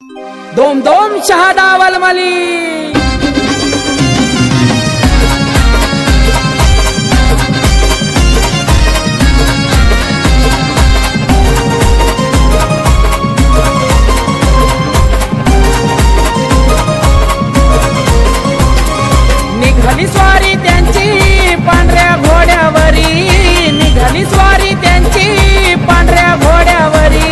दोम दोम शहादा वलमली निघाली स्वारी त्यांची पांढऱ्या घोड्यावरी, निघाली स्वारी त्यांची पांढऱ्या घोड्यावरी।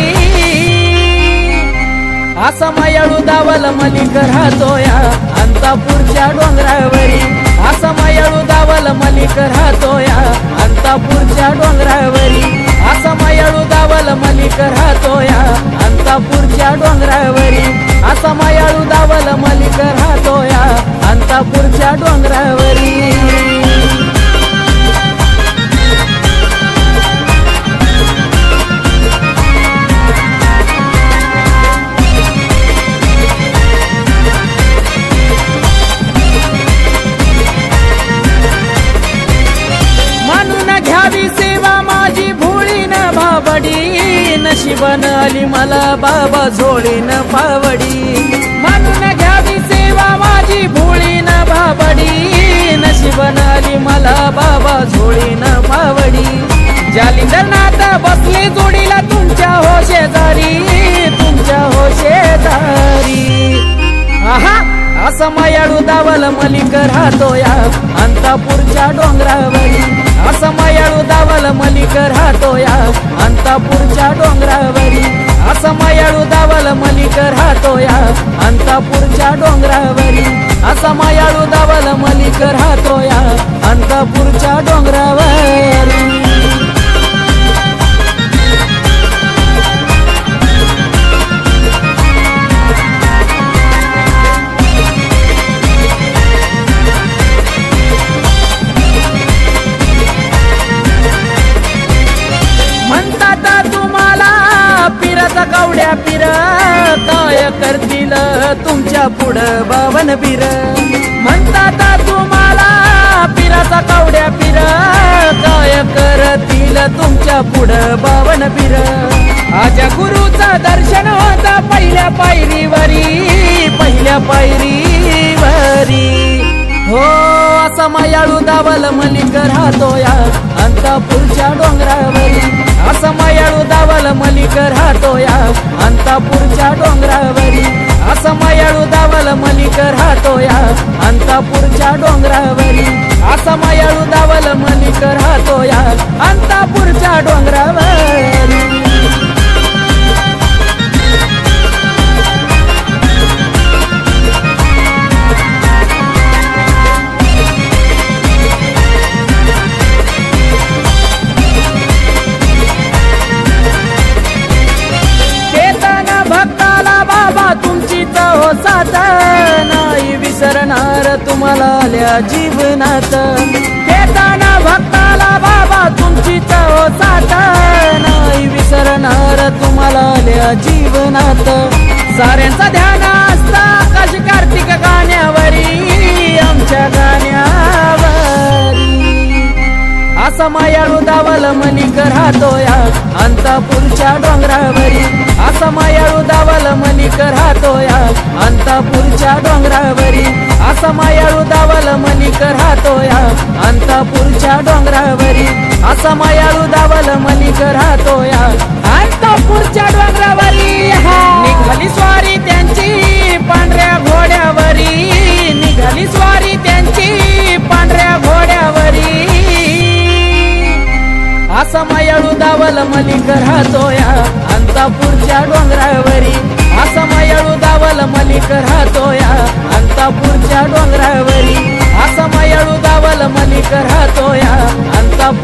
असा मायाळू दावल मलिक राहतोया अंतापूरच्या डोंगरावरी, असा मायाळू दावल मलिक राहतोया अंतापूरच्या डोंगरावरी, असा मायाळू दावल मलिक राहतोया अंतापूरच्या डोंगरावरी, असा मायाळू दावल मलिक राहतोया अंतापूरच्या डोंगरावरी। घ्यावी सेवा माझी भोळी न भावडी, नशिबान आली मला बाबा झोळी न पावडी। म्हणून घ्यावी सेवा माझी भोळी न भावडी, नशिबान आली मला बाबा झोळी न पावडी। जालिंदरनाथ बसले जोडीला तुमच्या हो शेजारी, तुमच्या हो शेजारी। आहा असा मायाळू दावल मलिक राहतोया अंतापूरच्या डोंगरावरी, असा मायाळू दावल मलिक राहतोया अंतापूरच्या डोंगरावरी, असा मायाळू दावल मलिक राहतोया अंतापूरच्या डोंगरावरी, असा मायाळू दावल मलिक राहतोया अंतापूरच्या डोंगरावरी। कवड्या पीर काय करतील तुमच्या पुढं बावन पीर, म्हणतात तुम्हाला पीराचा कवड्या पीर काय करतील तुमच्या पुढं बावन पीर। आजा गुरुचं दर्शन होता पहिल्या पायरीवरी, पहिल्या पायरीवरी। हो असा मायाळू दावल मलिक राहतोया अंतापूरच्या डोंगरावरी, असा मायाळू दावल मलिक राहतोया अंतापूरच्या डोंगरावरी, असा मायाळू दावल मलिक राहतोया अंतापूरच्या डोंगरावरी, असा मायाळू दावल मलिक राहतोया अंतापूरच्या डोंगरावरी। तुमचीच हो साथ नाही विसरणार तुम्हाला आल्या जीवनात, केताना भक्ताला बाबा तुमचीच हो साथ नाही विसरणार तुम्हाला आल्या जीवनात। साऱ्यांचा ध्यान असता आकाश कार्तिक गाण्यावरी, आमच्या गाण्यावरी। असा मायाळू दावल मलिक राहतोया अंतापूरच्या डोंगरावरी, असा मायाळू दावल मलिक राहतोया अंतापूरच्या डोंगरावरी, असा मायाळू दावल मलिक राहतोया अंतापूरच्या डोंगरावरी, असा मायाळू दावल मलिक राहतोया अंतापूरच्या डोंगरावरी। निघाली स्वारी त्यांची पांढऱ्या घोड्यावरी, निघाली स्वारी त्यांची पांढऱ्या घोड्यावरी, असा मायाळू दावल मलिक राहतोया अंतापूरच्या डोंगरावरी, असा मायाळू दावल मलिक राहतोया अंतापूरच्या डोंगरावरी, असा मायाळू दावल मलिक राहतोया अंतापूर